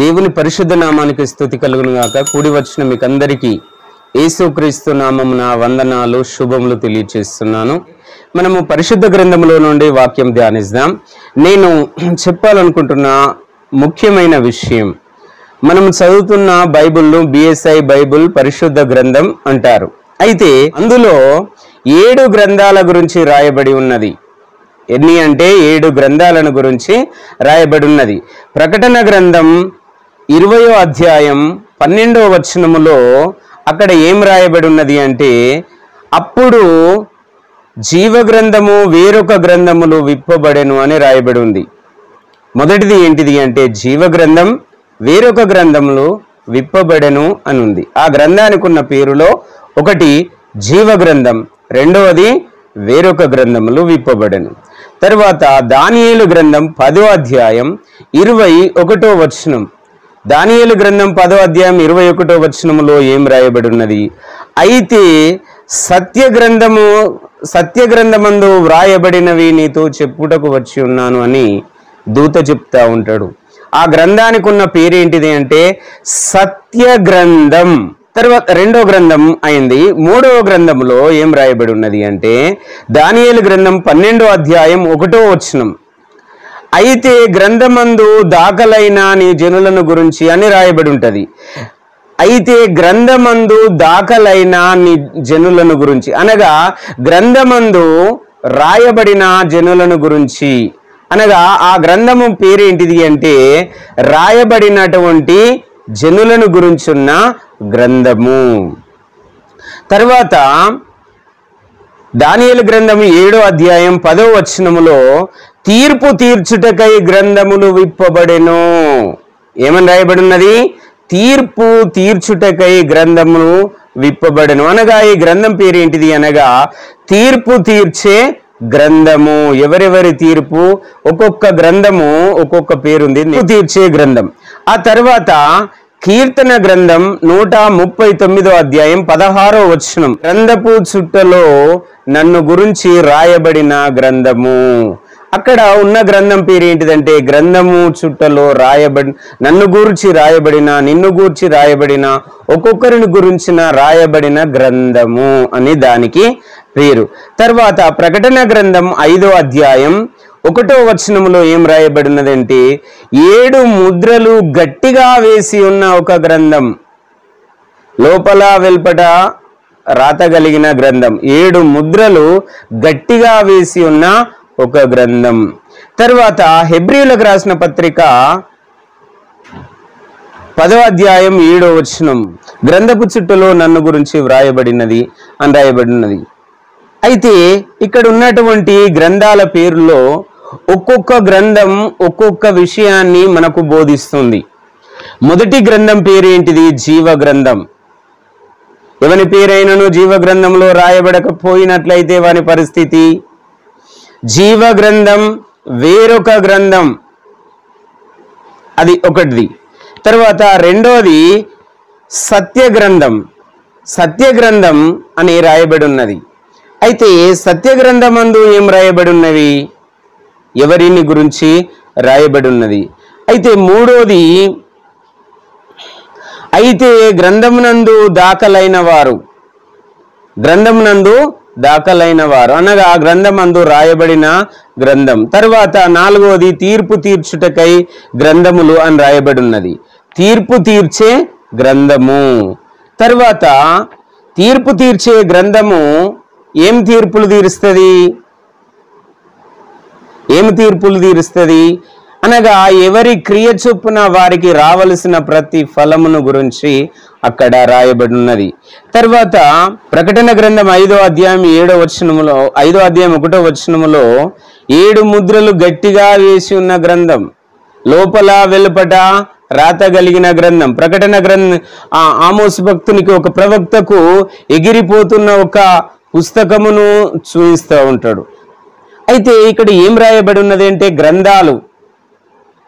దేవుని పరిశుద్ధ నామానికి స్తుతి కలుగును గాక. కూడి వచ్చిన మీకందరికీ యేసుక్రీస్తు నామమున వందనాలు శుభములు తెలియజేస్తున్నాను. మనము పరిశుద్ధ గ్రంథములో నుండి వాక్యం ధ్యానిద్దాం. నేను చెప్పాలనుకుంటున్న ముఖ్యమైన విషయం, మనం చదువుతున్న బైబిల్ను బిఎస్ఐ బైబిల్ పరిశుద్ధ గ్రంథం అంటారు. అయితే అందులో 7 గ్రంథాల గురించి రాయబడి ఉన్నది. ఎన్ని అంటే 7 గ్రంథాలను గురించి రాయబడి ఉన్నది. ప్రకటన గ్రంథం 20వ అధ్యాయం 12వ వచనములో అక్కడ ఏం రాయబడి ఉన్నది అంటే, అప్పుడు జీవగ్రంథము వేరొక గ్రంథములు విప్పబడెను అని రాయబడి ఉంది. మొదటిది ఏంటిది అంటే జీవగ్రంథం వేరొక గ్రంథములు విప్పబడెను అని ఉంది. ఆ గ్రంథానికి ఉన్న పేరులో ఒకటి జీవగ్రంథం, రెండవది వేరొక గ్రంథములు విప్పబడెను. తర్వాత దానియేలు గ్రంథం 10వ అధ్యాయం 21వ వచనం. దానియేలు గ్రంథం 10వ అధ్యాయం 21వ వచనములో ఏం రాయబడి ఉన్నది? అయితే సత్యగ్రంథమందు వ్రాయబడినవి నీతో చెప్పుటకు వచ్చి ఉన్నాను అని దూత చెప్తా ఉంటాడు. ఆ గ్రంథానికి ఉన్న పేరేంటిది అంటే సత్యగ్రంథం. తర్వాత రెండో గ్రంథం అయింది. 3వ గ్రంథంలో ఏం రాయబడి ఉన్నది అంటే దానియేలు గ్రంథం 12వ అధ్యాయం 1వ వచనం. అయితే గ్రంథమందు దాఖలైన నీ జనులను గురించి అని రాయబడి ఉంటది. అయితే గ్రంథమందు దాఖలైన నీ జనులను గురించి అనగా గ్రంథమందు రాయబడిన జనులను గురించి అనగా ఆ గ్రంథము పేరేంటిది అంటే రాయబడినటువంటి జనులను గురించి ఉన్న గ్రంథము. తర్వాత దానియేలు గ్రంథము 7వ అధ్యాయం 10వ వచనములో తీర్పు తీర్చుటకై గ్రంథములు విప్పబడెను. ఏమని రాయబడి ఉన్నది? తీర్పు తీర్చుటకై గ్రంథములు విప్పబడెను అనగా ఈ గ్రంథం పేరేంటిది అనగా తీర్పు తీర్చే గ్రంథము. ఎవరెవరి తీర్పు? ఒక్కొక్క గ్రంథము ఒక్కొక్క పేరుంది. తీర్చే గ్రంథం. ఆ తర్వాత కీర్తన గ్రంథం 139వ అధ్యాయం 16వ వచనం. గ్రంథపు చుట్టలో నన్ను గురించి రాయబడిన గ్రంథము. అక్కడ ఉన్న గ్రంథం పేరు ఏంటిదంటే గ్రంథము చుట్టలో నన్ను గూర్చి రాయబడిన, నిన్ను గూర్చి రాయబడిన, ఒక్కొక్కరిని గురించిన రాయబడిన గ్రంథము అని దానికి పేరు. తర్వాత ప్రకటన గ్రంథం 5వ అధ్యాయం 1వ వచనములో ఏం రాయబడినదంటే 7 ముద్రలు గట్టిగా వేసి ఉన్న ఒక గ్రంథం, లోపల వెల్పట రాత కలిగిన గ్రంథం. 7 ముద్రలు గట్టిగా వేసి ఉన్న ఒక గ్రంథం. తర్వాత హెబ్రీయులకు రాసిన పత్రిక 10వ అధ్యాయం 7వ వచనం. గ్రంథపు చుట్టలో నన్ను గురించి వ్రాయబడినది అని రాయబడినది. అయితే ఇక్కడ ఉన్నటువంటి గ్రంథాల పేరులో ఒక్కొక్క గ్రంథం ఒక్కొక్క విషయాన్ని మనకు బోధిస్తుంది. మొదటి గ్రంథం పేరు ఏంటిది? జీవ గ్రంథం. ఎవని పేరైనను జీవ గ్రంథంలో రాయబడకపోయినట్లయితే వాని పరిస్థితి. జీవ గ్రంథం వేరొక గ్రంథం, అది ఒకటిది. తర్వాత రెండోది సత్యగ్రంథం. సత్యగ్రంథం అని రాయబడి ఉన్నది. అయితే సత్యగ్రంథమందు ఏం రాయబడి ఉన్నవి? ఎవరిని గురించి రాయబడి ఉన్నది? అయితే మూడోది అయితే గ్రంథమునందు దాఖలైన వారు. గ్రంథమునందు దాఖలైన వారు అనగా గ్రంథమందు రాయబడిన గ్రంథం. తర్వాత 4వది తీర్పు తీర్చుటకై గ్రంథములు అని రాయబడి ఉన్నది. తీర్పు తీర్చే గ్రంథము. తర్వాత తీర్పు తీర్చే గ్రంథము ఏం తీర్పులు తీరుస్తుంది? ఏమి తీర్పులు తీరుస్తుంది అనగా ఎవరి క్రియ చొప్పున వారికి రావలసిన ప్రతి ఫలమును గురించి అక్కడ రాయబడి ఉన్నది. తర్వాత ప్రకటన గ్రంథం 5వ అధ్యాయం 7వ వచనములో 5వ అధ్యాయం 1వ వచనములో 7 ముద్రలు గట్టిగా వేసి ఉన్న గ్రంథం, లోపల వెలుపట రాత కలిగిన గ్రంథం. ప్రకటన గ్రంథం ఆమోసు భక్తునికి, ఒక ప్రవక్తకు ఎగిరిపోతున్న ఒక పుస్తకమును చూపిస్తూ ఉంటాడు. అయితే ఇక్కడ ఏం రాయబడి ఉన్నది అంటే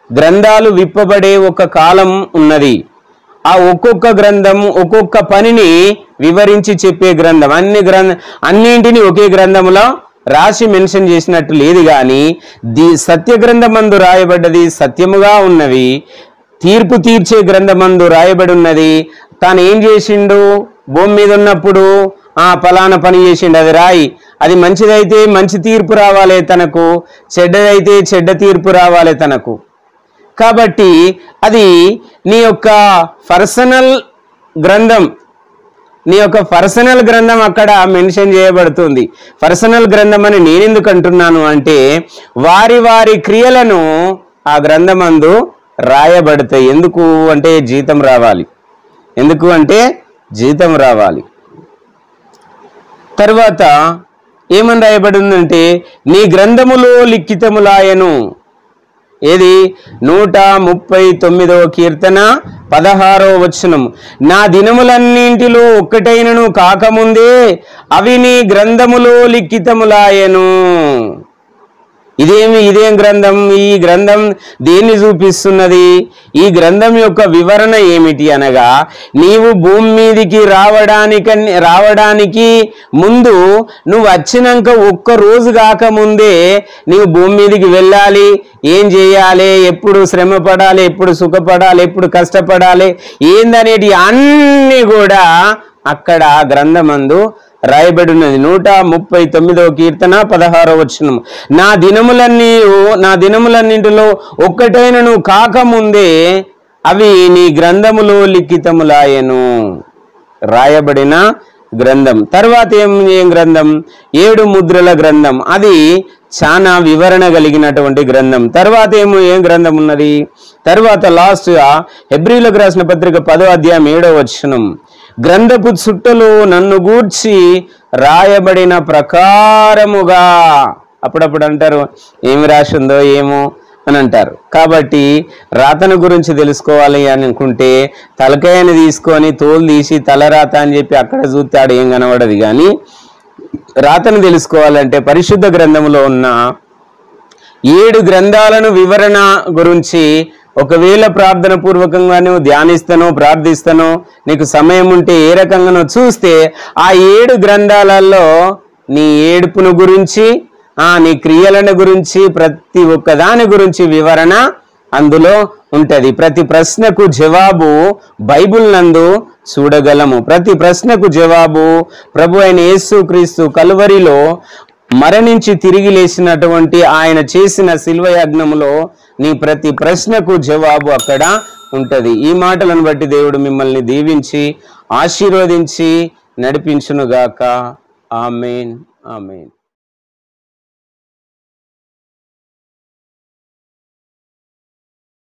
గ్రంథాలు విప్పబడే ఒక కాలం ఉన్నది. ఆ ఒక్కొక్క గ్రంథం ఒక్కొక్క పనిని వివరించి చెప్పే గ్రంథం. అన్నింటినీ ఒకే గ్రంథంలో రాసి మెన్షన్ చేసినట్టు లేదు, కానీ సత్య గ్రంథమందు రాయబడ్డది సత్యముగా ఉన్నవి, తీర్పు తీర్చే గ్రంథమందు రాయబడి ఉన్నది. తాను ఏం చేసిండు భూమి మీద ఉన్నప్పుడు? ఫలానా పని చేసిండు, అది రాయి. అది మంచిదైతే మంచి తీర్పు రావాలి తనకు, చెడ్డదైతే చెడ్డ తీర్పు రావాలి తనకు. కాబట్టి అది నీ యొక్క పర్సనల్ గ్రంథం, నీ యొక్క పర్సనల్ గ్రంథం అక్కడ మెన్షన్ చేయబడుతుంది. పర్సనల్ గ్రంథం అని నేనెందుకు అంటున్నాను అంటే, వారి వారి క్రియలను ఆ గ్రంథమందు రాయబడతాయి. ఎందుకు అంటే జీతం రావాలి. ఎందుకు అంటే జీతం రావాలి. తర్వాత ఏమని రాయబడి ఉందంటే, నీ గ్రంథములో లిఖితములాయను. ఏది? 139వ కీర్తన 16వ వచనం. నా దినములన్నింటిలో ఒక్కటైనను కాకముందే అవి నీ గ్రంథములో లిఖితములాయను. ఇదేం గ్రంథం? ఈ గ్రంథం దేన్ని చూపిస్తున్నది? ఈ గ్రంథం యొక్క వివరణ ఏమిటి అనగా, నీవు భూమి మీదికి రావడానికి ముందు, నువ్వు వచ్చినాక ఒక్క రోజు కాకముందే నీవు భూమి మీదికి వెళ్ళాలి. ఏం చేయాలి, ఎప్పుడు శ్రమ పడాలి, ఎప్పుడు సుఖపడాలి, ఎప్పుడు కష్టపడాలి, ఏందనేటి అన్నీ కూడా అక్కడ గ్రంథమందు రాయబడి ఉన్నది. 139వ కీర్తన 16వ వచనం. నా దినములన్నింటిలో ఒక్కటైనను కాకముందే అవి నీ గ్రంథములో లిఖితములాయను. రాయబడిన గ్రంథం. తర్వాత ఏం గ్రంథం? 7 ముద్రల గ్రంథం. అది చాలా వివరణ కలిగినటువంటి గ్రంథం. తర్వాత ఏం గ్రంథం ఉన్నది? తర్వాత లాస్ట్గా హెబ్రీలకు రాసిన పత్రిక 10వ అధ్యాయం 7వ వచనం. గ్రంథపు చుట్టలు నన్ను గూర్చి రాయబడిన ప్రకారముగా. అప్పుడప్పుడు అంటారు ఏమి రాసిందో ఏమో అని అంటారు. కాబట్టి రాతను గురించి తెలుసుకోవాలి అని అనుకుంటే తలకాయని తీసుకొని తోలు తీసి తలరాత అని చెప్పి అక్కడ చూస్తాడు, ఏం కనబడదు. కానీ రాతను తెలుసుకోవాలంటే పరిశుద్ధ గ్రంథంలో ఉన్న 7 గ్రంథాలను వివరణ గురించి ఒకవేళ ప్రార్థన పూర్వకంగా నువ్వు ధ్యానిస్తానో ప్రార్థిస్తానో, నీకు సమయం ఉంటే ఏ రకంగానో చూస్తే ఆ 7 గ్రంథాలలో నీ ఏడుపును గురించి, నీ క్రియలను గురించి, ప్రతి ఒక్కదాని గురించి వివరణ అందులో ఉంటది. ప్రతి ప్రశ్నకు జవాబు బైబిల్ నందు చూడగలము. ప్రతి ప్రశ్నకు జవాబు ప్రభు అయిన యేసుక్రీస్తు కల్వరిలో మరణించి తిరిగి లేచినటువంటి ఆయన చేసిన శిల్వ యజ్ఞములో నీ ప్రతి ప్రశ్నకు జవాబు అక్కడ ఉంటది. ఈ మాటలను బట్టి దేవుడు మిమ్మల్ని దీవించి ఆశీర్వదించి నడిపించునుగాక. ఆమేన్, ఆమేన్.